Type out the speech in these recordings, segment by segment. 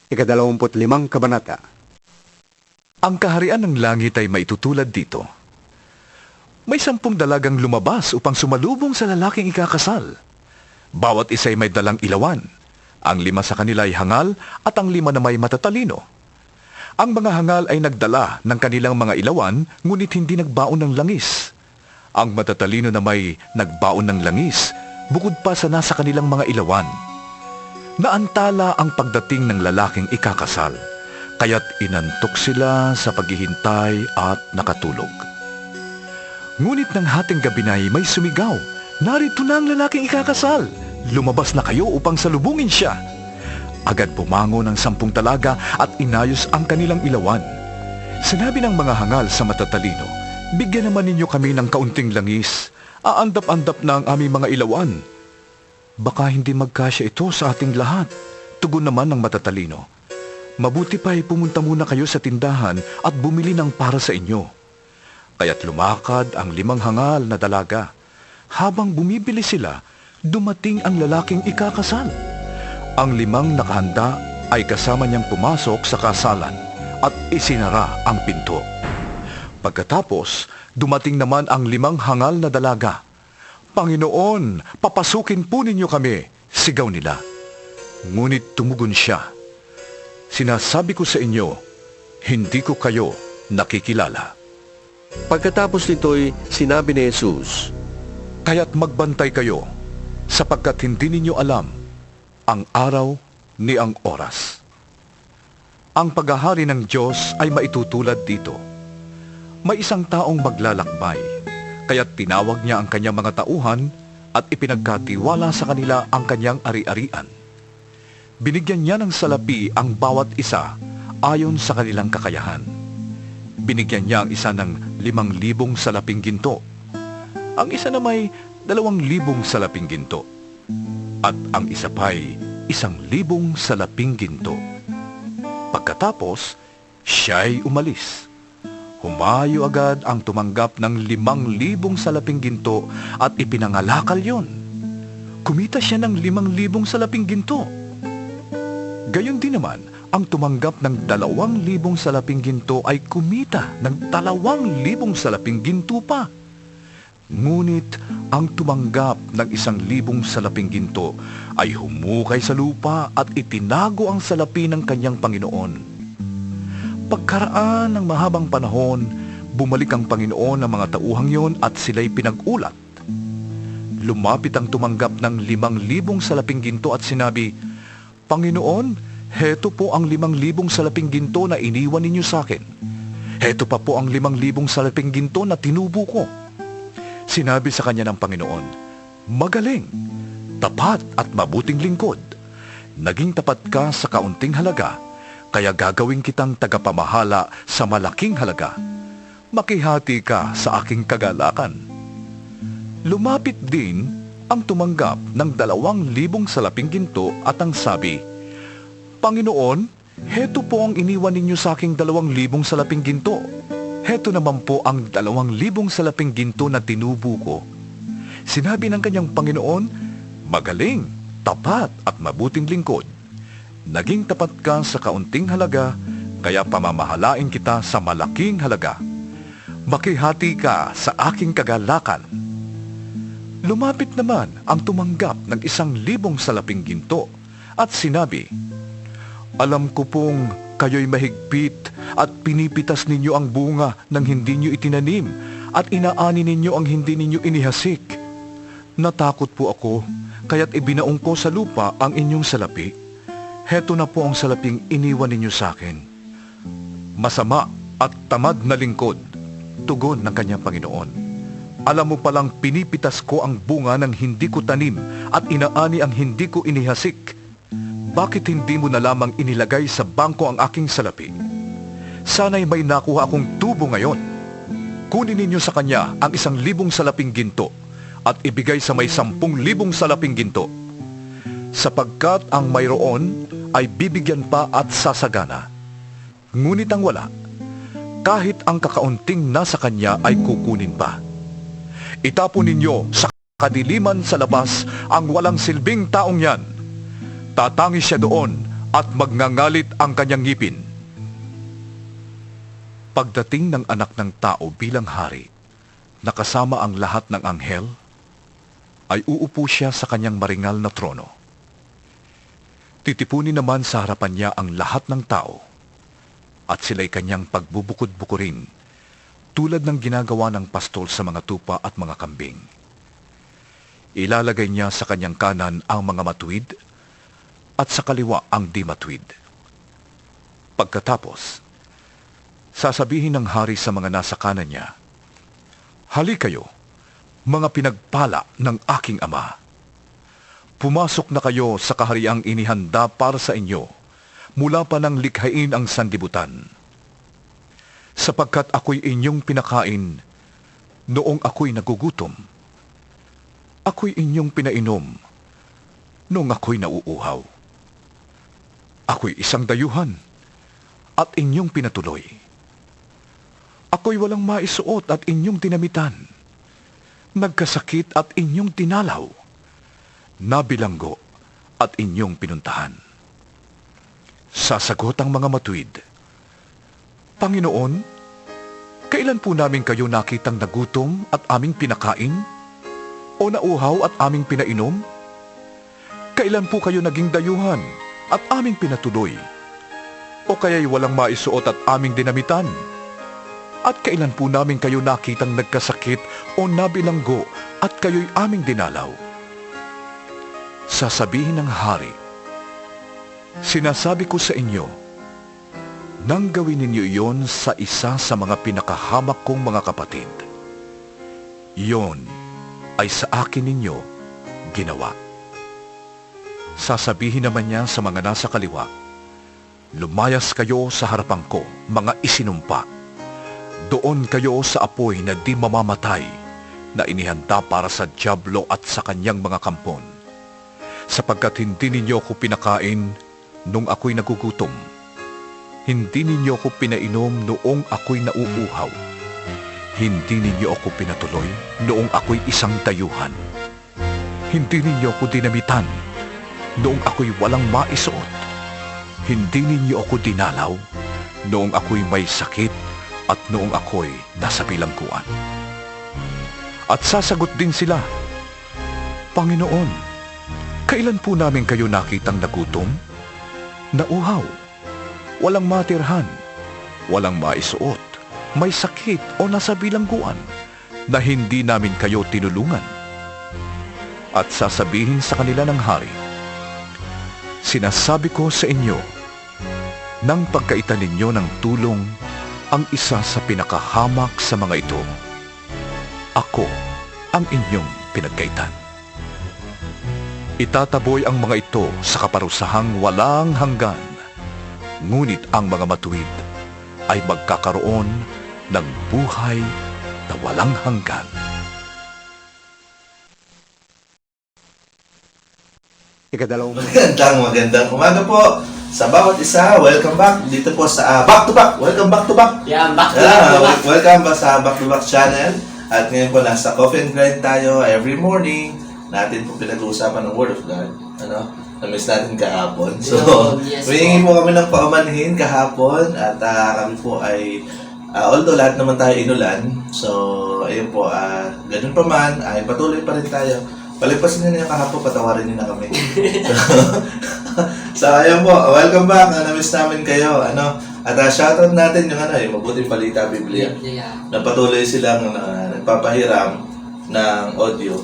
Ika-25 Kabanata. Ang kaharian ng langit ay maitutulad dito. May 10 dalagang lumabas upang sumalubong sa lalaking ikakasal. Bawat isa ay may dalang ilawan. Ang 5 sa kanila ay hangal at ang 5 na may matatalino. Ang mga hangal ay nagdala ng kanilang mga ilawan, ngunit hindi nagbaon ng langis. Ang matatalino na may nagbaon ng langis, bukod pa sa nasa kanilang mga ilawan. Naantala ang pagdating ng lalaking ikakasal, kaya't inantok sila sa paghihintay at nakatulog. Ngunit ng hating gabi na may sumigaw, "Narito na ang lalaking ikakasal! Lumabas na kayo upang salubungin siya!" Agad bumangon ang 10 dalaga at inayos ang kanilang ilawan. Sinabi ng mga hangal sa matatalino, "Bigyan naman ninyo kami ng kaunting langis. Aandap-andap na ang aming mga ilawan." "Baka hindi magkasya ito sa ating lahat," tugon naman ng matatalino. "Mabuti pa ay pumunta muna kayo sa tindahan at bumili ng para sa inyo." Kaya't lumakad ang 5 hangal na dalaga. Habang bumibili sila, dumating ang lalaking ikakasal. Ang 5 nakahanda ay kasama niyang pumasok sa kasalan at isinara ang pinto. Pagkatapos, dumating naman ang 5 hangal na dalaga. "Panginoon, papasukin po ninyo kami," sigaw nila. Ngunit tumugon siya, "Sinasabi ko sa inyo, hindi ko kayo nakikilala." Pagkatapos nito'y sinabi ni Jesus, Kaya't magbantay kayo, sapagkat hindi ninyo alam ang araw ni ang oras. Ang paghahari ng Diyos ay maitutulad dito. May isang taong maglalakbay, kaya't tinawag niya ang kanyang mga tauhan at ipinagkatiwala sa kanila ang kanyang ari-arian. Binigyan niya ng salapi ang bawat isa ayon sa kanilang kakayahan. Binigyan niya ang isa ng 5,000 salaping ginto. Ang isa na may 2,000 salaping ginto. At ang isa pa'y 1,000 salaping ginto. Pagkatapos, siya'y umalis. Humayo agad ang tumanggap ng 5,000 salaping ginto at ipinangalakal yon. Kumita siya ng 5,000 salaping ginto. Gayon din naman, ang tumanggap ng 2,000 salaping ginto ay kumita ng 2,000 salaping ginto pa. Ngunit ang tumanggap ng 1,000 salaping ginto ay humukay sa lupa at itinago ang salapi ng kanyang Panginoon. Pagkaraan ng mahabang panahon, bumalik ang Panginoon ng mga tauhang yon at sila'y pinag-ulat. Lumapit ang tumanggap ng 5,000 salaping ginto at sinabi, "Panginoon, heto po ang 5,000 salaping ginto na iniwan ninyo sa akin. Heto pa po ang 5,000 salaping ginto na tinubo ko." Sinabi sa kanya ng Panginoon, "Magaling, tapat at mabuting lingkod. Naging tapat ka sa kaunting halaga, kaya gagawin kitang tagapamahala sa malaking halaga. Makihati ka sa aking kagalakan." Lumapit din ang tumanggap ng 2,000 salaping ginto at ang sabi, "Panginoon, heto po ang iniwan ninyo sa aking 2,000 salaping ginto. Heto naman po ang 2,000 salaping ginto na tinubo ko." Sinabi ng kanyang Panginoon, "Magaling, tapat at mabuting lingkod. Naging tapat ka sa kaunting halaga, kaya pamamahalain kita sa malaking halaga. Makihati ka sa aking kagalakan." Lumapit naman ang tumanggap ng 1,000 salaping ginto at sinabi, "Alam ko pong kayo'y mahigpit at pinipitas ninyo ang bunga ng hindi nyo itinanim at inaani ninyo ang hindi ninyo inihasik. Natakot po ako, kaya't ibinaong ko sa lupa ang inyong salapi. Heto na po ang salaping iniwan ninyo sa akin." "Masama at tamad na lingkod," tugon ng kanyang Panginoon. "Alam mo palang pinipitas ko ang bunga ng hindi ko tanim at inaani ang hindi ko inihasik. Bakit hindi mo na lamang inilagay sa bangko ang aking salapi? Sana'y may nakuha akong tubo ngayon. Kunin ninyo sa kanya ang 1,000 salaping ginto at ibigay sa may 10,000 salaping ginto. Sapagkat ang mayroon ay bibigyan pa at sasagana. Ngunit ang wala, kahit ang kakaunting nasa kanya ay kukunin pa. Itapon ninyo sa kadiliman sa labas ang walang silbing taong yan. Tatangis siya doon at magngangalit ang kanyang ngipin. Pagdating ng anak ng tao bilang hari, nakasama ang lahat ng anghel, ay uupo siya sa kanyang maringal na trono. Titipunin naman sa harapan niya ang lahat ng tao, at sila'y kanyang pagbubukod-bukurin, tulad ng ginagawa ng pastol sa mga tupa at mga kambing. Ilalagay niya sa kanyang kanan ang mga matuwid, at sa kaliwa ang di matuwid. Pagkatapos, sasabihin ng hari sa mga nasa kanan niya, "Hali kayo, mga pinagpala ng aking ama. Pumasok na kayo sa kahariang inihanda para sa inyo, mula pa nang likhain ang sanlibutan. Sapagkat ako'y inyong pinakain noong ako'y nagugutom. Ako'y inyong pinainom noong ako'y nauuhaw. Ako'y isang dayuhan at inyong pinatuloy. Ako'y walang maisuot at inyong dinamitan. Nagkasakit at inyong dinalaw. Nabilanggo at inyong pinuntahan." Sasagot ang mga matuwid, "Panginoon, kailan po namin kayo nakitang nagutom at aming pinakain? O nauhaw at aming pinainom? Kailan po kayo naging dayuhan at aming pinatuloy? O kaya'y walang maisuot at aming dinamitan? At kailan po namin kayo nakitang nagkasakit o nabilanggo at kayo'y aming dinalaw?" Sasabihin ng hari, "Sinasabi ko sa inyo, nang gawin ninyo iyon sa isa sa mga pinakahamak kong mga kapatid, iyon ay sa akin ninyo ginawa." Sasabihin naman niya sa mga nasa kaliwa, "Lumayas kayo sa harapan ko, mga isinumpa. Doon kayo sa apoy na di mamamatay, na inihanda para sa dyablo at sa kanyang mga kampon. Sapagkat hindi ninyo ako pinakain nung ako'y nagugutom. Hindi ninyo ako pinainom noong ako'y nauuhaw. Hindi ninyo ako pinatuloy noong ako'y isang dayuhan. Hindi ninyo ako dinamitan noong ako'y walang maisuot. Hindi ninyo ako dinalaw noong ako'y may sakit at noong ako'y nasa bilangguan." At sasagot din sila, "Panginoon, kailan po namin kayo nakitang nagutom, nauhaw, walang matirhan, walang maisuot, may sakit o nasa bilangguan, na hindi namin kayo tinulungan?" At sasabihin sa kanila ng hari, "Sinasabi ko sa inyo, nang pagkaitan ninyo ng tulong ang isa sa pinakahamak sa mga ito, ako ang inyong pinagkaitan." Itataboy ang mga ito sa kaparusahang walang hanggan, ngunit ang mga matuwid ay magkakaroon ng buhay na walang hanggan. Ikadalawang umaga po sa bawat isa. Welcome back dito po sa Back to Back. Welcome back to back. Yeah, back to back. Welcome back sa Back to Back channel. At ngayon po nasa Coffee and Grind tayo every morning. Natin po pinag-uusapan ng Word of God. Na-miss natin kahapon. So, Yes, humingi po kami ng paumanhin kahapon. At kami po ay, although lahat naman tayo inulan. So, ayun po, ganun pa man, ay patuloy pa rin tayo. Palagpasin nyo na yung kahapon, patawarin nyo na kami. So, ayun po, welcome back. Na-miss namin kayo. At shoutout natin yung yung Mabuting Balita Biblia. Yeah. Na patuloy silang nagpapahiram ng audio.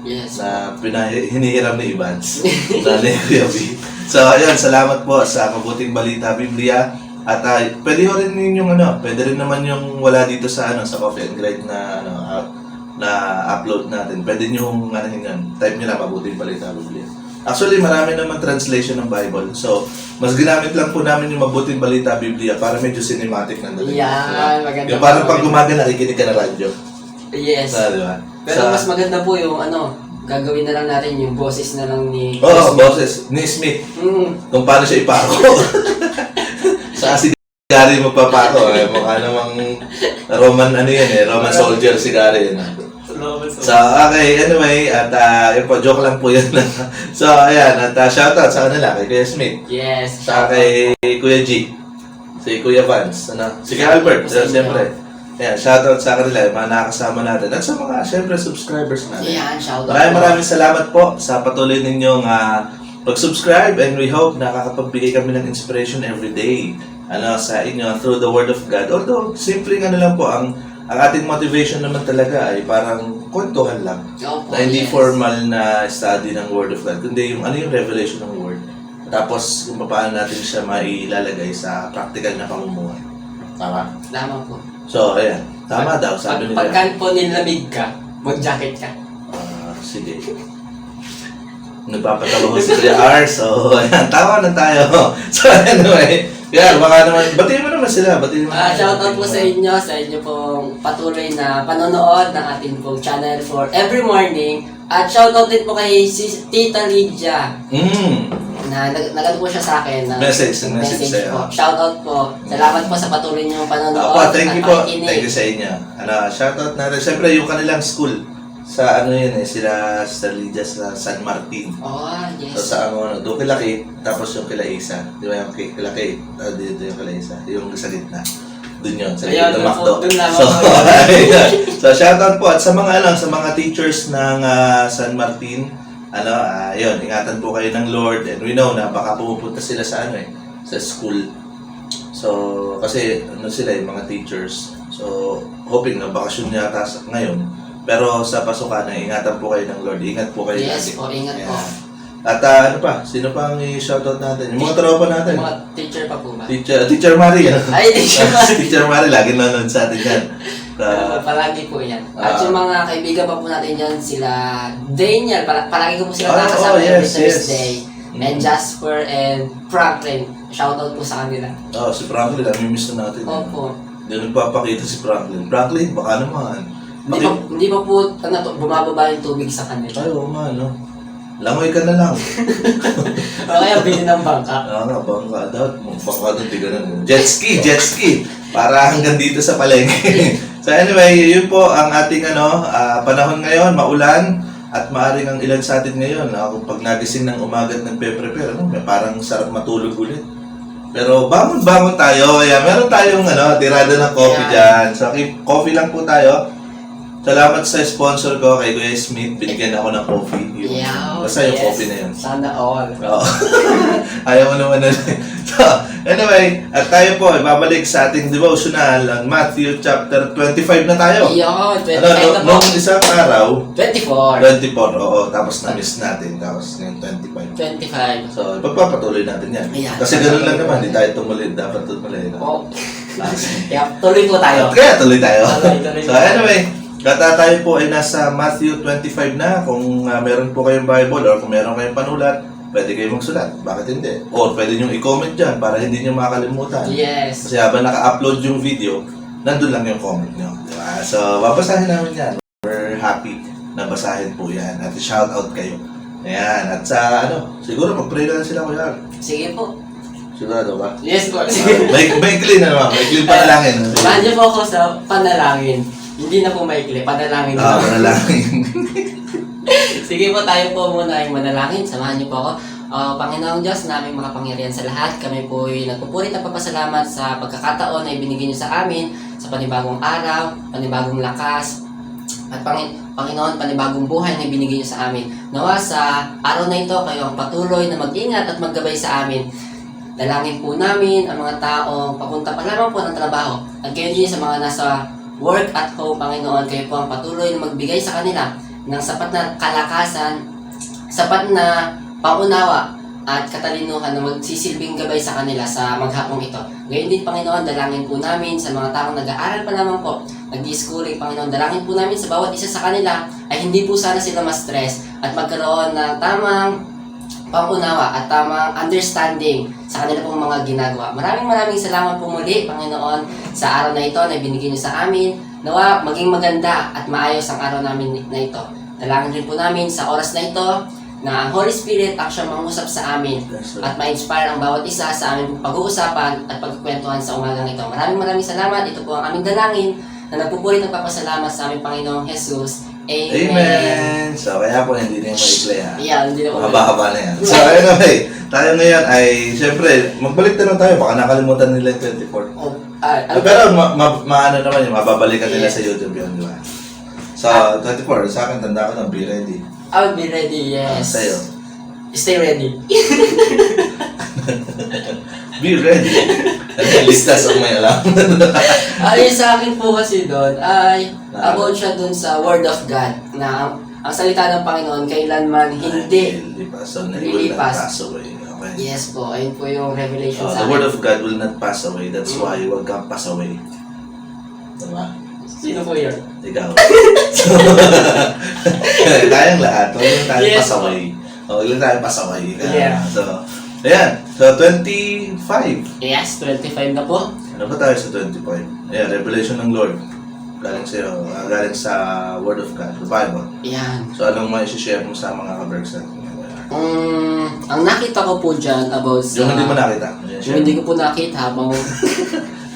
Yes. Na hinihiram ni Evans. Na ni Kuya B. So, ayun, salamat po sa Mabuting Balita Biblia. At pwede rin yung pwede rin naman yung wala dito sa sa Coffee and Grind na na upload natin. Pwede niyo type niyo lang Mabuting Balita Biblia. Actually, marami naman translation ng Bible. So, mas ginamit lang po namin yung Mabuting Balita Biblia para medyo cinematic na dating. Yeah, maganda. Yung parang pag gumaga, nakikinig ka na radyo. Yes. Diba? Pero mas maganda po yung gagawin na lang natin yung boses na lang ni... Oo, boses. Ni Smith. Kung paano siya ipako. Sa si Gary magpapako. Mukha namang Roman Roman soldier si Gary. So, okay, anyway, at yun po, joke lang po yun. So, ayan, at shoutout sa kanila, kay Kuya Smith, Yes. sa kay Kuya G, si Kuya Vance, si Kuya Albert, siyempre. Ayan, shoutout sa kanila, yung mga nakakasama natin, at sa mga, siyempre, subscribers natin. Yan, shoutout. Maraming salamat po sa patuloy ninyong pag-subscribe, and we hope nakakapagbigay kami ng inspiration every day sa inyo through the Word of God. Although, simpleng lang po, ang ating motivation naman talaga ay parang kwentuhan lang. Opo, Na hindi yes. formal na study ng Word of God, kundi yung yung revelation ng Word. Tapos, kung paano natin siya mailalagay sa practical na pamumuhay. Tama? Tama po. So, ayan. Tama daw, sabi nila. Pagkan po nilamig ka, mag-jacket ka. Sige. Nagpapatawa ko si Kuya R. So, ayan. Tama na tayo. So, anyway. Yeah, baka naman. Batiin mo naman sila. Batiin mo naman. Shoutout po sa inyo pong patuloy na panonood ng ating pong channel for every morning. At shoutout din po kay Tita Lydia na nagano po siya sa akin na Message sa'yo. po. Shoutout po. Salamat po sa patuloy niyong panonood. Opo, thank you po. pakikinig. Thank you sa inyo. Shoutout natin. Siyempre, yung kanilang school. Sa sila sa Lydia sa San Martin. Oh, yes. So sa doon kila Kate, tapos yung kila Isa. Di ba yung kila Kate? Dito yung kila Isa. Yung sa gitna. Doon yun, sa Ayun, gitna ng doon McDo. po, doon lamang So, po. ayun. So shoutout po at sa mga teachers ng San Martin, yun, ingatan po kayo ng Lord, and we know na baka pumupunta sila sa sa school. So, kasi sila yung mga teachers. So, hoping na bakasyon yata ngayon. Pero sa pasukan, ingatan po kayo ng Lord. Ingat po kayo. Yes lagi. po, ingat po. At sino pa ang i-shoutout natin? Yung mga tropa natin. Mga teacher pa po ba? Teacher Marie. Ay, Teacher Marie. Teacher Marie, lagi nanonood sa atin yan. Palagi po yan. At yung mga kaibigan pa po natin dyan, sila Daniel, palagi ko po sila nakakasama every Thursday. And Jasper and Franklin. Shoutout po sa kanila. Si Franklin, namimiss na natin. Opo. Hindi nagpapakita si Franklin. Franklin, baka naman. Hindi pa po bumababa yung tubig sa kanila. Ay, oo nga, langoy ka na lang. O kaya bili ng bangka. Bangka daw. Bangka doon, di ganun. Jet ski. Para hanggang dito sa palengke. So anyway, yun po ang ating panahon ngayon, maulan. At maaaring ang ilan sa atin ngayon, kung pag nagising ng umaga at nagpe-prepare, parang sarap matulog ulit. Pero bangon tayo. Meron tayong tirada ng coffee dyan. So coffee lang po tayo. Salamat sa sponsor ko kay Kuya Smith. Binigyan ako ng coffee. Basta yung coffee na yun. Sana all. Oo. Ayaw mo naman na. So, anyway, at tayo po, babalik sa ating devotional ang Matthew chapter 25 na tayo. Yun, 25 na po. Nung isang araw, 24. 24, oo. Tapos na-miss natin. Tapos ngayon 25. 25. So, pagpapatuloy natin yan. Ayan. Kasi ganun lang naman, di tayo tumulid. Dapat tumulid. Oh. Kaya tuloy po tayo. Kaya tuloy tayo. Tuloy So, anyway, tayo po ay nasa Matthew 25 na. Kung meron po kayong Bible or kung meron kayong panulat, pwede kayong magsulat. Bakit hindi? Or pwede nyo i-comment dyan para hindi nyo makakalimutan. Yes. Kasi habang naka-upload yung video, nandun lang yung comment nyo. Diba? So, babasahin namin yan. We're happy na basahin po yan. At shout out kayo. Ayan. At sa siguro mag-pray na sila kuya. Sige po. Sigurado ba? Yes po. Sige. May clean na naman. May clean panalangin. Samahan niyo po ako sa panalangin. Hindi na po maikli. Panalangin na. Panalangin. Sige po, tayo po muna ay manalangin. Samahan niyo po ako. Panginoong Diyos, naming makapangyarihan sa lahat, kami po ay nagpupulit at papasalamat sa pagkakataon na ibinigay niyo sa amin, sa panibagong araw, panibagong lakas, at Panginoon, panibagong buhay na ibinigay niyo sa amin. Nawa sa araw na ito, kayo ang patuloy na mag-ingat at maggabay sa amin. Dalangin po namin ang mga taong papunta pa lamang po ng trabaho. At kayo din sa mga nasa work at home, Panginoon, kayo po ang patuloy na magbigay sa kanila ng sapat na kalakasan, sapat na paunawa at katalinuhan na magsisilbing gabay sa kanila sa maghapong ito. Ngayon din, Panginoon, dalangin po namin sa mga taong nag-aaral pa lamang po, nag-schooling, Panginoon, dalangin po namin sa bawat isa sa kanila ay hindi po sana sila ma-stress at magkaroon ng tamang pangunawa at tamang understanding sa kanila pong mga ginagawa. Maraming salamat po muli, Panginoon, sa araw na ito na binigyan niyo sa amin. Nawa maging maganda at maayos ang araw namin na ito. Dalangin rin po namin sa oras na ito na ang Holy Spirit ang siyang mangusap sa amin at ma-inspire ang bawat isa sa aming pag-uusapan at pagkukwentuhan sa umagang ito. Maraming salamat. Ito po ang aming dalangin na nagpupulit ng papasalamat sa aming Panginoong Jesus. Amen. Amen! So, kaya po hindi na yung ma-play ha. Yeah, hindi na po. Mahaba-haba na yan. So, anyway, tayo ngayon ay, syempre, magbalik na lang tayo. Baka nakalimutan nila yung 24. Oh, Pero, maano naman yun, mababalikan nila sa YouTube yun, di ba? So, 24, sa akin, tanda ko na, be ready. I'll be ready, yes. Sa'yo. Stay ready. Be ready. Listas ang may alam. Ay, sa akin po kasi doon ay about siya doon sa Word of God na ang salita ng Panginoon kailanman hindi Lilipas. So, will not lilipas. pass away. Okay. Yes po, ayun po yung revelation The sa word akin. of God will not pass away. That's why huwag kang pass away. Diba? Sino po yun? Ikaw. Tayong lahat. Huwag lang tayo Yes, pass away. Huwag lang tayo pass away. Yeah. So, ayan. So, 25. Yes, 25 na po. Ano ba tayo sa 25? Ayan, revelation ng Lord. Galing sa'yo. Galing sa Word of God. The Bible. Yan. So, anong may share mo sa mga kabergs natin? Ang nakita ko po dyan about sa... Yung hindi mo nakita. Ayan, Yung hindi ko po nakita habang...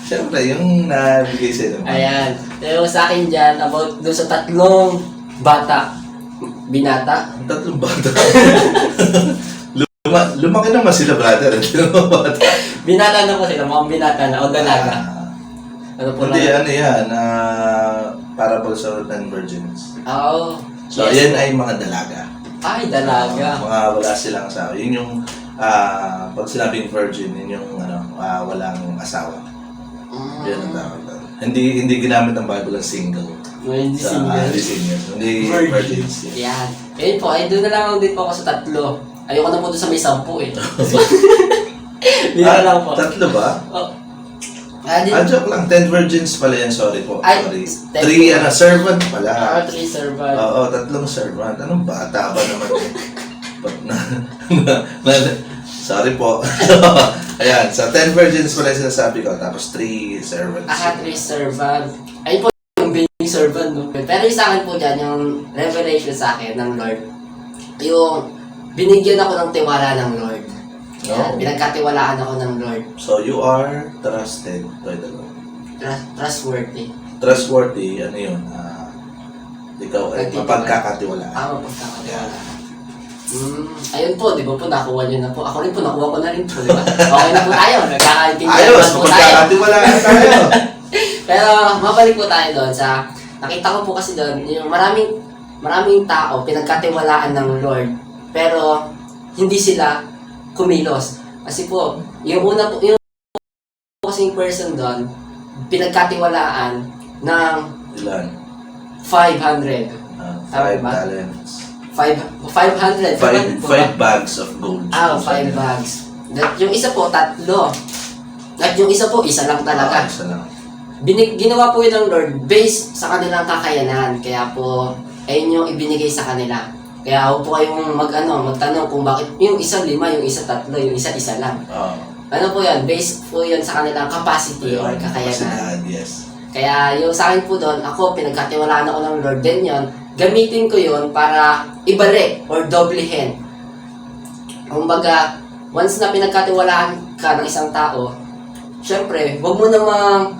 Siyempre, yung nabigay sa'yo. Ayan. Pero sa akin dyan, about doon sa tatlong bata. Binata. Ang tatlong bata. Lumaki naman sila, brother. Bata. Binata na po sila, mukhang binata na o dalaga. Ano po Hindi, na? ano yan, parables of 10 virgins. Oo. So, yan ay mga dalaga. Ay, dalaga. Mga wala silang asawa. Yun yung, pag sinabing virgin, yun yung walang asawa. Yan ang tawag doon. Hindi ginamit ang Bible ang single. Hindi Sa single. hindi single. Hindi virgins. Yan. Ayun po, ay doon na lang din po ako sa tatlo. Ayoko na po doon sa may 10 eh. Bira lang po. Tatlo ba? Oh. Joke lang. 10 virgins pala yan. Sorry po. Ay, Sorry. 3, servant pala. 3 servant. Oo, tatlong servant. Anong bata ba naman yun? Sorry po. Ayan, sa 10 virgins pala yung sinasabi ko. Tapos 3 servants. 3 servant. Ayun po yung being servant, no? Pero yung sa akin po dyan, yung revelation sa akin ng Lord, yung binigyan ako ng tiwala ng Lord. Yan, pinagkatiwalaan ako ng Lord. So, you are trusted by the Lord. Trustworthy. Trustworthy, ano yun? Ikaw ay mapagkakatiwalaan. Mapagkakatiwala. Ayun po, di ba po, nakuha niyo na po. Ako rin po, nakuha ko na rin po, di ba? Okay na po tayo, nagkakaintindihan Ayos, po tayo. mapagkakatiwalaan tayo. Pero, mabalik po tayo doon sa, nakita ko po kasi doon, yung maraming tao, pinagkatiwalaan ng Lord, pero hindi sila kumilos. Kasi po, yung una po, yung kasing person doon, pinagkatiwalaan ng Ilan? 500. 5 Tama ba? talents. 500. 5 bags of gold. 5 bags. Yung isa po, 3. At yung isa po, isa lang talaga. Isa lang. Ginawa po yun ng Lord based sa kanilang kakayanan. Kaya po, ayun yung ibinigay sa kanila. Kaya huwag po kayong magtanong kung bakit yung isa 5, yung isa 3, yung isa lang. Ano po yan? Based po yun sa kanilang capacity or kakayanan. Yes. Kaya yung sa akin po doon, ako pinagkatiwalaan ako ng Lord din yun. Gamitin ko yun para ibalik or doblehin. Kumbaga, once na pinagkatiwalaan ka ng isang tao, syempre, huwag mo namang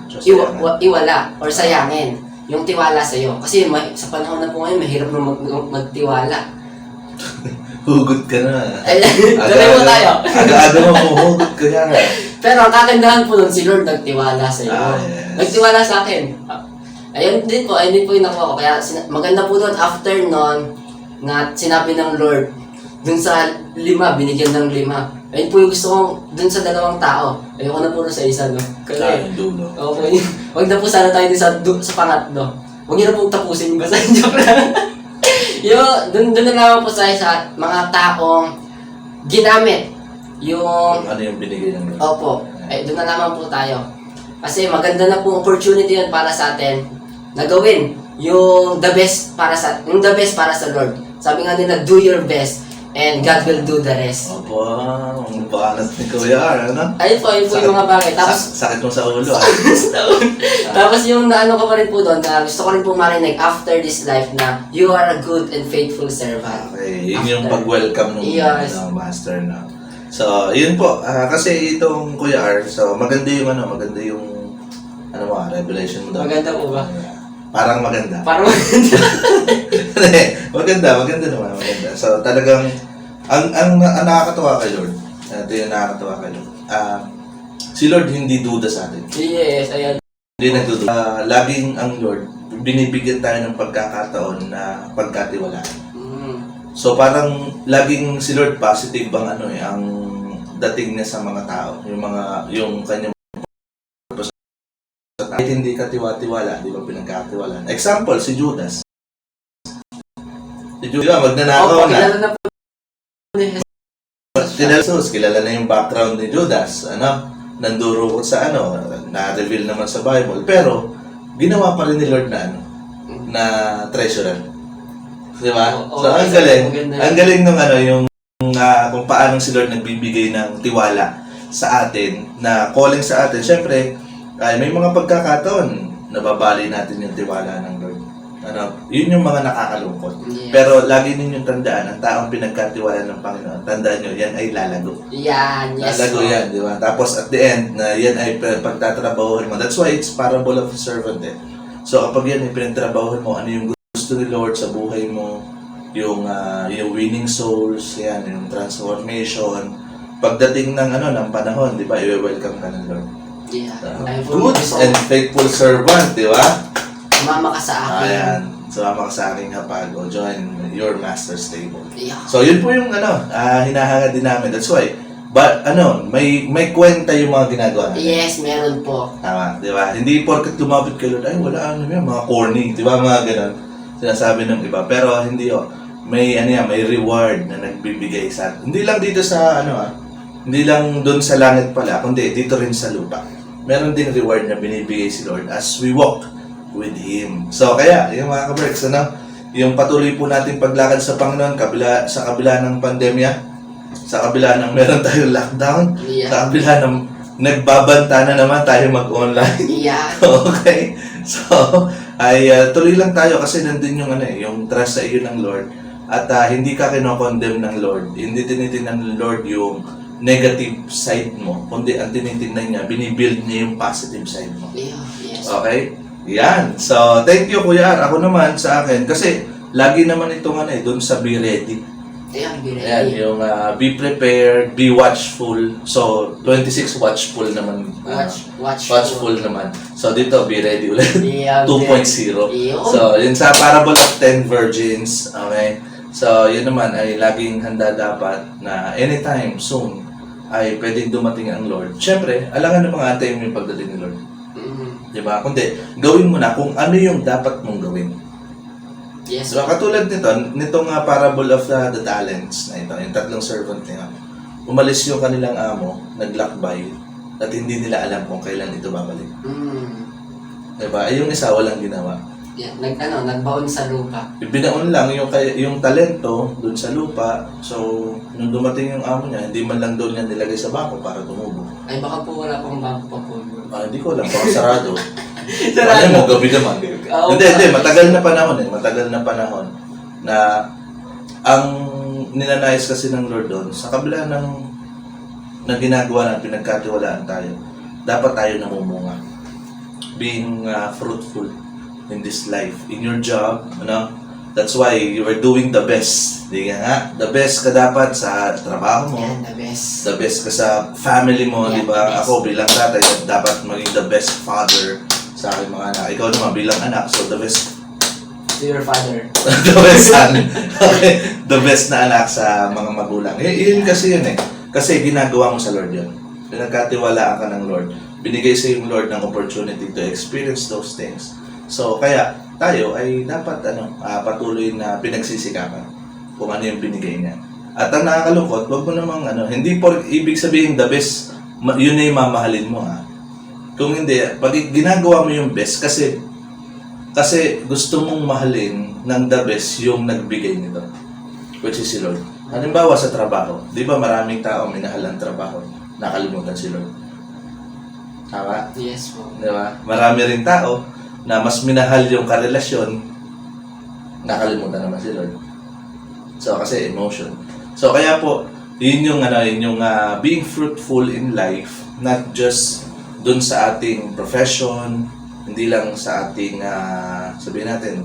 iwala or sayangin yung tiwala sa'yo. Kasi sa panahon na po ngayon, mahirap na magtiwala. Hugot ka na. Tuloy mo tayo. Aga-aga mo hugot ka yan. Pero ang kagandahan po nun, si Lord nagtiwala sa'yo. Yes. Nagtiwala sa akin. Ayun din po yung nakuha ko. Kaya maganda po doon, after nun, na sinabi ng Lord, dun sa 5, binigyan ng 5. Ayun po yung gusto kong dun sa 2 tao. Ayoko na puro sa isa, no? Kasi, dulo. okay. Huwag na po sana tayo din sa pangatlo. Huwag niyo na pong tapusin yung basta yung joke lang. Dun na lang po sa mga taong ginamit. Ano yung binigay ng Lord? Opo. Doon na naman po tayo. Kasi maganda na po opportunity yun para sa atin na gawin yung the best para sa Lord. Sabi nga nila, do your best and God will do the rest. Opo, ang bakas ni Kuya R, ano? Ayun po yung mga bagay. Tapos, Sakit mo sa ulo, tapos yung naano ko pa rin po doon, na gusto ko rin po marinig after this life na you are a good and faithful servant. Okay, yun yung pag-welcome ng Yes. master na. So, yun po. Kasi itong Kuya R, so maganda yung revelation mo daw. Maganda po ba? Parang maganda. Parang maganda. maganda naman, maganda. So talagang, ang nakakatawa kay Lord, ito yung nakakatawa kay Lord, si Lord hindi duda sa atin. Yes, ayan. Hindi nagdududa. Laging ang Lord, binibigyan tayo ng pagkakataon na pagkatiwalaan. So parang laging si Lord positive ang ang dating niya sa mga tao, yung kanyang purpose sa tao. Kahit hindi ka tiwa-tiwala, di ba pinagkatiwalaan? Example, si Judas. Si Judas, magnanakaw na. Kilala na po ni Jesus, kilala na yung background ni Judas. Nanduro ko sa na-reveal naman sa Bible. Pero, ginawa pa rin ni Lord na treasurer. Di ba? So, ang galing. Ang galing nung kung paano si Lord nagbibigay ng tiwala sa atin, na calling sa atin. Siyempre, may mga pagkakataon, nababali natin yung tiwala ng Lord. Yun yung mga nakakalungkot. Yes. Pero lagi ninyong tandaan, ang taong pinagkatiwala ng Panginoon, tandaan nyo, yan ay lalago. Yan, yes. Lalago yan, di ba? Tapos at the end, na yan ay pagtatrabahohin mo. That's why it's parable of a servant So kapag yan ay pinagtrabahohin mo, ano yung gusto ni Lord sa buhay mo, yung winning souls, yan, yung transformation. Pagdating ng ng panahon, di ba, i-welcome ka ng Lord. Yeah. Good and faithful servant, di ba? Mama ka sa akin. Ayan. Sumama ka sa aking hapag o join your master's table. Yeah. So, yun po yung hinahangad din namin. That's why, but may kwenta yung mga ginagawa natin. Yes, meron po. Tama, di ba? Hindi porket lumapit kay Lord, ay wala yan, mga corny, di ba? Mga ganun. Sinasabi ng iba. Pero hindi may may reward na nagbibigay sa atin. Hindi lang dito sa hindi lang doon sa langit pala, kundi dito rin sa lupa. Meron ding reward na binibigay si Lord as we walk with Him. So kaya, yung mga ka-Berks, yung patuloy po natin paglakad sa Panginoon, sa kabila ng pandemya, sa kabila ng meron tayong lockdown, Yeah. sa kabila ng nagbabanta na naman tayo mag-online. Yeah. Okay? So, ay tuloy lang tayo kasi nandun yung yung trust sa iyo ng Lord, at hindi ka kino-condemn ng Lord. Hindi tinitingnan ng Lord yung negative side mo, kundi ang tinitingnan niya, binibuild niya yung positive side mo. Yeah, yes. Okay? Yan. So, thank you, Kuya Ar. Ako naman sa akin, kasi lagi naman itong doon sa be ready. Ayan, be Ayan, ready. yung be prepared, be watchful. So, 26 watchful naman. Watchful naman. So, dito, be ready ulit. Yeah, 2.0. Yun. So, yun sa parable of 10 virgins. Okay? So, yun naman ay laging handa dapat na anytime soon ay pwedeng dumating ang Lord. Siyempre, alangan ng mga antay mo yung pagdating ni Lord. Diba? Kundi, gawin mo na kung ano yung dapat mong gawin. Yes. So, katulad nitong parable of the talents na ito, yung tatlong servant niya, umalis yung kanilang amo, naglakbay, at hindi nila alam kung kailan ito babalik. Diba? Ay, yung isa walang ginawa. Yeah, nagbaon sa lupa. Binaon lang yung talento dun sa lupa. So, nung dumating yung amo niya, hindi man lang doon niya nilagay sa bangko para tumubo. Ay, baka po wala pang bangko pa po. Hindi ko alam, baka sarado. Sarado. Ano mo, gabi naman. Hindi, matagal na panahon Matagal na panahon na ang ninanais kasi ng Lord doon, sa kabila ng ginagawa na pinagkatiwalaan tayo, dapat tayo namumunga. Being fruitful in this life, in your job, that's why you are doing the best. Di nga, the best ka dapat sa trabaho mo. Yeah, the best. The best ka sa family mo, Yeah, di ba? the best. Ako bilang tatay, dapat maging the best father sa aking mga anak. Ikaw naman bilang anak, so the best To your father. the best son. Okay, the best na anak sa mga magulang. Yun kasi yun Kasi ginagawa mo sa Lord yun. Pinagkatiwalaan ka ng Lord. Binigay sa yung Lord ng opportunity to experience those things. So, kaya tayo ay dapat patuloy na pinagsisikapan kung ano yung binigay niya. At ang nakakalungkot, wag mo namang hindi ibig sabihin the best, yun na yung mamahalin mo Kung hindi, pag ginagawa mo yung best, kasi gusto mong mahalin ng the best yung nagbigay nito, which is si Lord. Halimbawa sa trabaho, di ba maraming tao minahal ang trabaho, nakalimutan si Lord. Tama? Yes po. Di ba? Marami rin tao na mas minahal yung karelasyon, nakalimutan naman si Lord. So, kasi emotion. So, kaya po, yun yung being fruitful in life, not just dun sa ating profession, hindi lang sa ating, sabihin natin,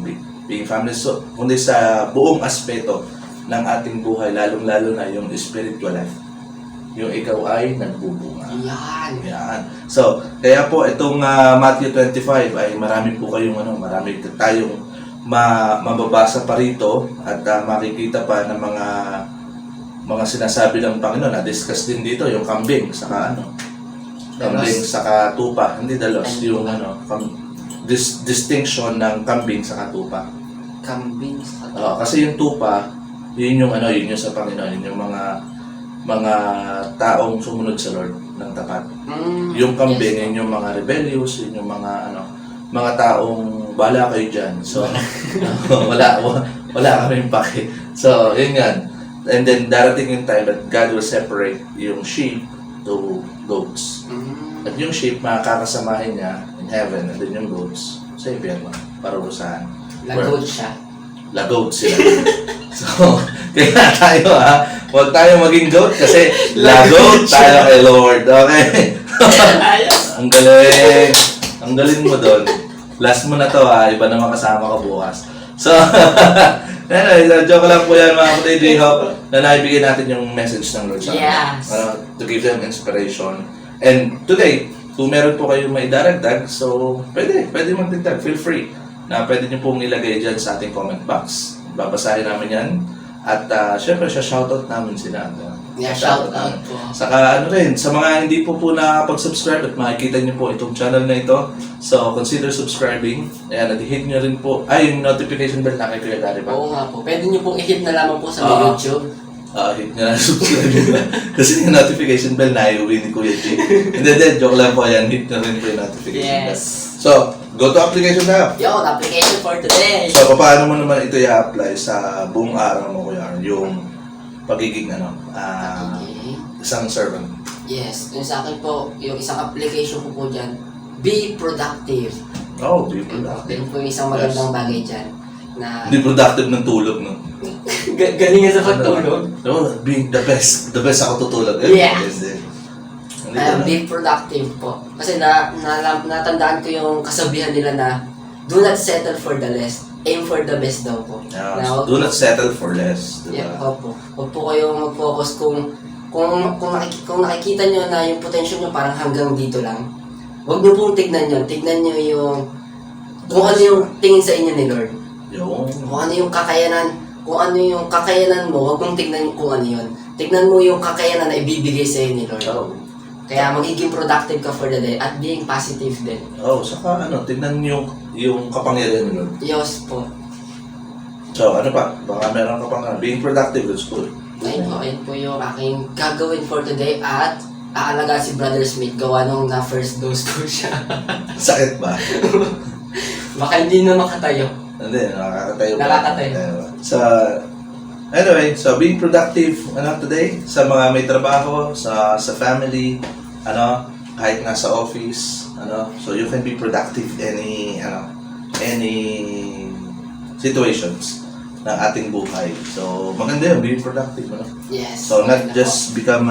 being family, so, kundi sa buong aspeto ng ating buhay, lalong-lalo na yung spiritual life. Yung ikaw ay nagbubunga. Yan. So, kaya po itong Matthew 25 ay marami po kayong marami tayong mababasa pa rito at makikita pa ng mga sinasabi ng Panginoon. Na-discuss din dito yung kambing saka kambing saka tupa. Hindi dalos, yung distinction ng kambing saka tupa. Kambing sa tupa. Kasi yung tupa, yun yung sa Panginoon, yun yung mga taong sumunod sa Lord ng tapat. Yung kambing, yes, yun yung mga rebellious, yun yung mga taong bala kayo dyan. So, wala kaming pake. So, yun yan. And then, darating yung time that God will separate yung sheep to goats. At yung sheep, makakasamahin niya in heaven. And then yung goats, sa impyerno, parurusahan. Lagot siya. Lagot sila. So, kaya tayo huwag tayo maging goat kasi lagot tayo kay Lord. Okay? Ayos. Ang galing. Ang galing mo doon. Last mo na to iba naman kasama ka bukas. So, anyway, joke lang po yan mga kapatid. We hope na naibigay natin yung message ng Lord sa Yes. to give them inspiration. And today, kung meron po kayong maidaragdag, so pwede magdagdag. Feel free na pwede nyo pong ilagay dyan sa ating comment box. Babasahin namin yan. At syempre, shoutout namin sila. Yeah, shoutout po. Saka rin, sa mga hindi po nakapag-subscribe at makikita nyo po itong channel na ito, so consider subscribing. Ayan, at i-hit nyo rin po, yung notification bell na kay Kuya Gary ba? Oo nga po. Pwede nyo pong i-hit na lamang po sa may YouTube. Hit nyo na subscribe nyo. Kasi yung notification bell na iuwi ni Kuya G. Hindi, joke lang po yan. Hit nyo rin po yung notification bell. Yes. So, go to application na. Yo, the application for today. So, paano mo naman ito i-apply sa buong araw mo, Kuya? Yung pagiging Okay. isang servant. Yes. Yung sa akin po, yung isang application ko po dyan, be productive. Oh, be productive. Yun po yung isang magandang bagay dyan. Na Be productive ng tulog, no? galing nga sa pagtulog. No, being the best. The best ako tutulog. Yes. Hindi ko Be productive po. Kasi natandaan ko yung kasabihan nila na do not settle for the less. Aim for the best daw po. do not settle for less. Diba? Yeah, opo. Huwag po kayong mag-focus kung nakikita nyo na yung potential nyo parang hanggang dito lang. Huwag nyo pong tignan yun. Tignan nyo yung kung ano yung tingin sa inyo ni Lord. Kung ano yung kakayanan mo, huwag mong tignan kung ano yun. Tignan mo yung kakayanan na ibibigay sa inyo ni Lord. Kaya magiging productive ka for the day at being positive din. Saka tignan niyo yung kapangyarihan ni Lord. Yes po. So, ano pa? Baka meron ka pang being productive is good. Ayun po yung aking gagawin for today at aalagaan si Brother Smith gawa nung na first dose po siya. Sakit ba? Baka hindi na makatayo. Hindi, nakakatayo. So, anyway, so being productive today sa mga may trabaho, sa family, kahit nasa office, so you can be productive any situations ng ating buhay. So, maganda yun, being productive, Yes. So, not just become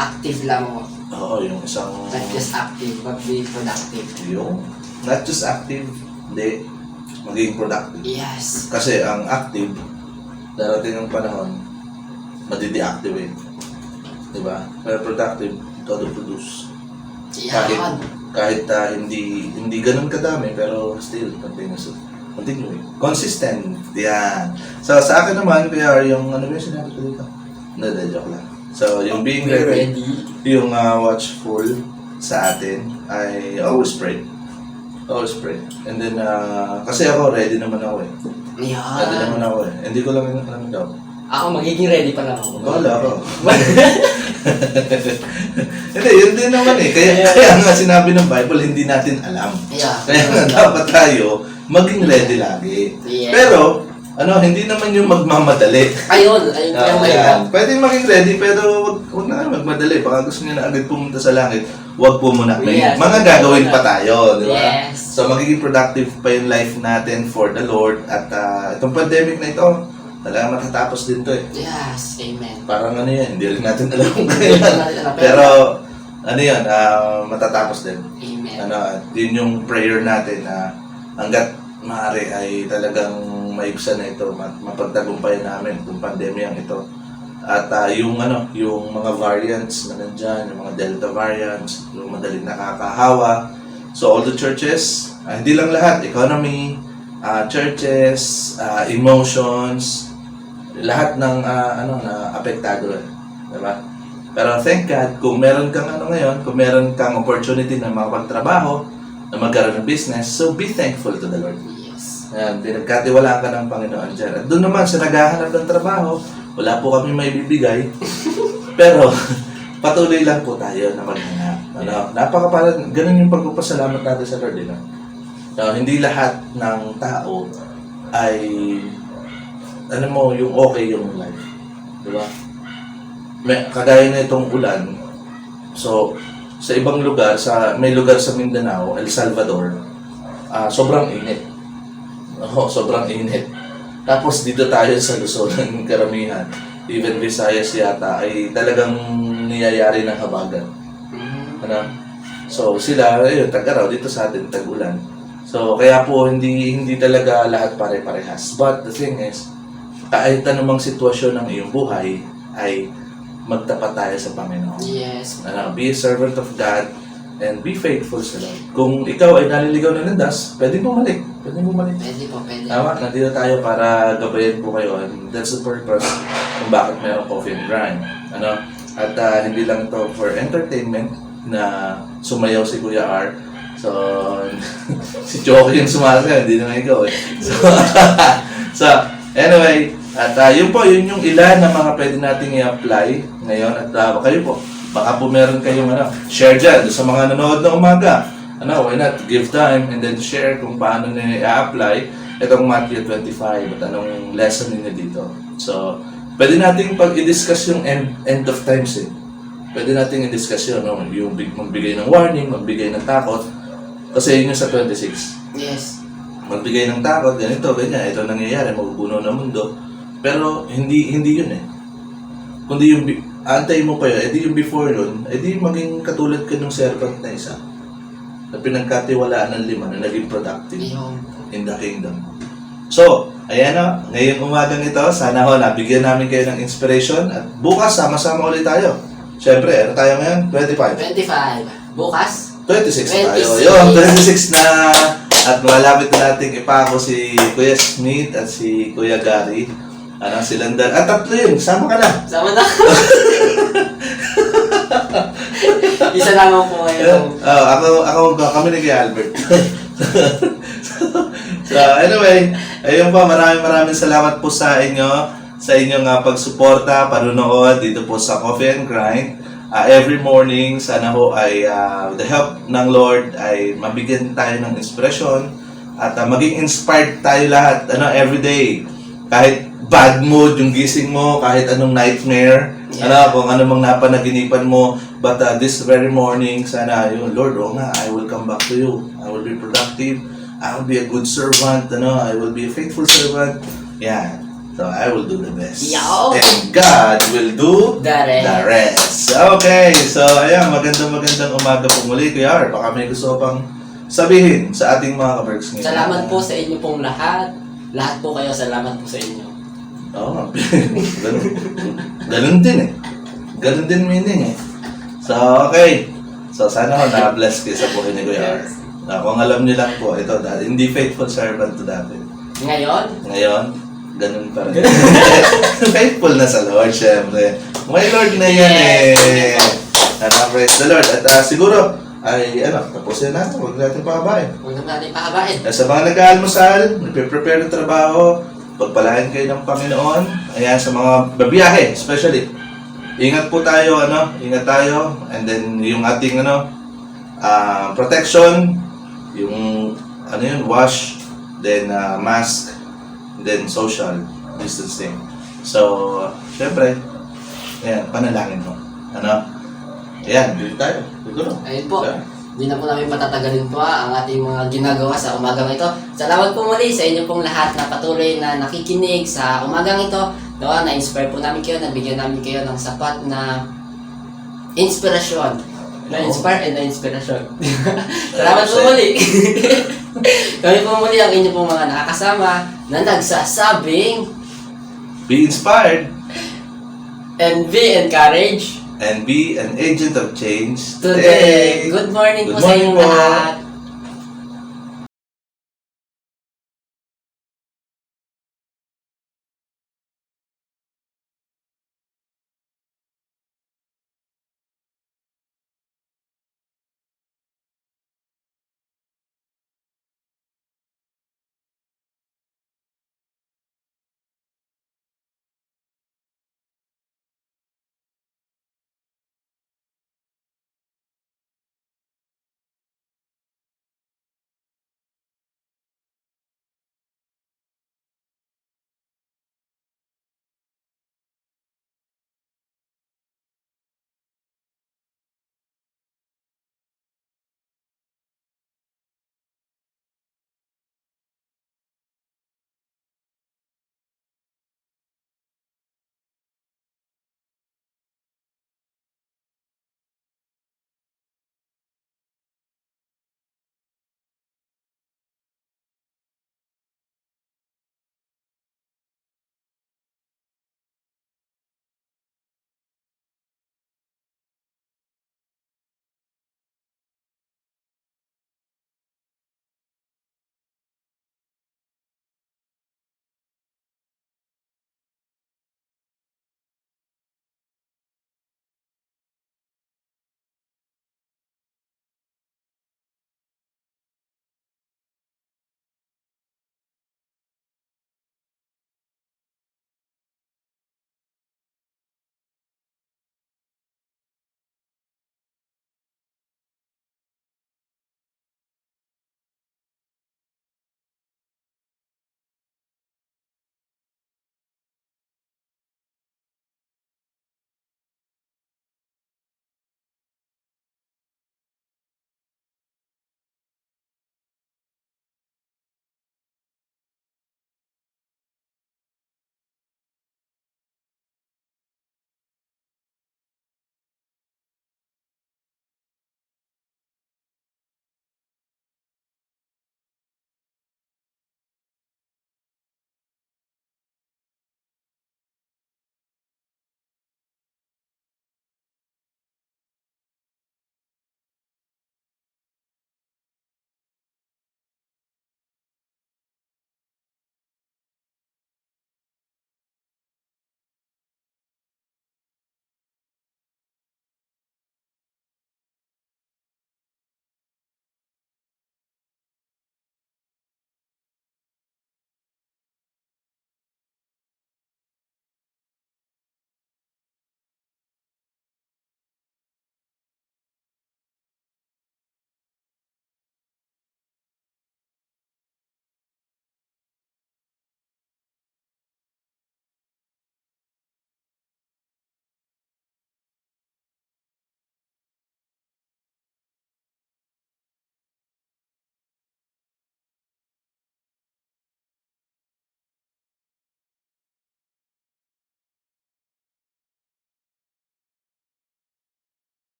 active lang mo. yung isang Not just active, but be productive. not just active, hindi maging productive. Yes. Kasi ang active, darating ng panahon, madi-deactivate. Diba? Pero productive, todo produce. Yan. Kahit hindi ganun kadami, pero still, continuing. Consistent. Yan. So, sa akin naman, kaya yung, yung sinabi ko dito? Hindi, joke lang. So, yung being ready, yung watchful sa atin, I always pray. Always pray. And then, kasi ako, ready naman ako eh. Ready naman ako eh. Hindi ko lang alam daw. Ako magiging ready pa lang ako. Wala ako. Hindi, yun din naman eh. Kaya nga sinabi ng Bible, hindi natin alam. Yeah. Kaya dapat tayo maging ready lagi. Yeah. Pero, hindi naman yung magmamadali. Ayun yung Ayan. Pwede maging ready, pero huwag na magmadali. Baka gusto niyo na agad pumunta sa langit, huwag po muna. Yes. Mga gagawin pa tayo, di ba? Yes. So, magiging productive pa yung life natin for the Lord. At itong pandemic na ito, talaga matatapos din to eh. Yes, amen. Parang yan, hindi rin natin alam kung kailan. Pero, matatapos din. Amen. At yun yung prayer natin na hanggat maaari ay talagang maibsan na ito, mapagtagumpayan namin itong pandemyang ito. At yung mga variants na nandyan, yung mga Delta variants, yung madaling nakakahawa. So all the churches, hindi lang lahat, economy, churches, emotions, lahat ng na apektado eh. Diba? Pero thank God, kung meron kang ngayon, kung meron kang opportunity na makapagtrabaho, na magkaroon ng business, so be thankful to the Lord. Yes. Ayan, pinagkatiwalaan ka ng Panginoon dyan. At doon naman, sa naghahanap ng trabaho, wala po kami may bibigay. Pero, patuloy lang po tayo na maghanap. Ganun yung pagpapasalamat natin sa Lord. Hindi lahat ng tao ay, yung okay yung life. Diba? Kagaya na itong ulan. So, sa ibang lugar, may lugar sa Mindanao, El Salvador, sobrang init. Sobrang init. Tapos dito tayo sa Luzon, ng karamihan, even Visayas yata, ay talagang niyayari ng habagat. So sila, tag-araw, dito sa atin, tag-ulan. So kaya po, hindi talaga lahat pare-parehas. But the thing is, kahit anumang sitwasyon ng iyong buhay, ay magtapat tayo sa Panginoon. Yes. Be a servant of God and be faithful sa Lord. Kung ikaw ay naliligaw na landas, pwede bumalik. Pwede po, pwede. Tama, nandito tayo para gabayan po kayo. And that's the purpose kung bakit mayroong Coffee and Grind. At hindi lang ito for entertainment na sumayaw si Kuya R. So, si Choki yung sumasayaw, hindi naman ikaw eh. So, anyway, at yun yung ilan na mga pwede nating i-apply ngayon. At kayo po, baka po meron kayong share dyan sa mga nanonood na umaga. Why not give time and then share kung paano nyo i-apply itong Matthew 25 at anong lesson ninyo dito. So, pwede nating i-discuss yung end of times eh. Pwede nating i-discuss yun, yung magbigay ng warning, magbigay ng takot. Kasi yun yung sa 26. Yes. Magbigay ng takot, ganito, ganyan, ito nangyayari, maguguno ng mundo. Pero hindi yun eh. Kundi yung antay mo pa yun, edi yung before yun, edi maging katulad ka ng servant na isa na pinagkatiwalaan ng 5 na naging productive in the kingdom. So, ayan na, ngayong umagang ito, sana nabigyan namin kayo ng inspiration at bukas sama-sama ulit tayo. Siyempre, ano tayo ngayon? 25. 25. Bukas? 26 tayo. 26. Yun, 26 na at malapit na nating ipako si Kuya Smith at si Kuya Gary. Silang at tatlo yun, sama ka na. Sama na. Isa lamang po ngayon. Kami ni Kuya Albert. So, anyway, ayun po, maraming salamat po sa inyong pagsuporta, panunood dito po sa Coffee and Grind. Every morning, sana ho ay with the help ng Lord ay mabigyan tayo ng inspirasyon at maging inspired tayo lahat every day. Kahit bad mood yung gising mo, kahit anong nightmare, kung ano mang napanaginipan mo, but this very morning, sana yun, Lord, I will come back to you. I will be productive. I will be a good servant. I will be a faithful servant. Yeah. So, I will do the best. Yo! And God will do the rest. Okay. So, ayan, magandang umaga po muli, Kuya R. Baka may gusto pang sabihin sa ating mga kabergs ngayon. Salamat po sa inyo pong lahat. Lahat po kayo, salamat po sa inyo. Oo. Ganun din eh. Ganun din meaning eh. So, okay. So, sana na-bless kayo sa buhay ni Kuya R. Kung alam niyo lang po, ito, hindi faithful servant to dati. Ngayon, ganun pa rin. Faithful na sa Lord, syempre. May Lord na yan eh. Praise the Lord. At siguro, tapusin na. Huwag natin pahabain. Sa mga nag-aalmusal, nagpe-prepare ng trabaho, pagpalain kayo ng Panginoon. Ayan, sa mga babiyahe, especially. Ingat po tayo, ingat tayo. And then, yung ating, protection, yung, wash, then, mask, then social distancing. So, syempre, ayan, panalangin mo. Ayan, dito tayo. Siguro. Ayun po. Hindi na po namin matatagalin po ang ating mga ginagawa sa umagang ito. Salamat po muli sa inyo pong lahat na patuloy na nakikinig sa umagang ito. Na-inspire po namin kayo, nabigyan namin kayo ng sapat na inspirasyon Na-inspire and na-inspirasyon. Salamat po muli. Kami po muli ang inyo pong mga nakakasama na nagsasabing Be inspired and be encouraged and be an agent of change today. Good morning po Good sa morning inyong po. lahat.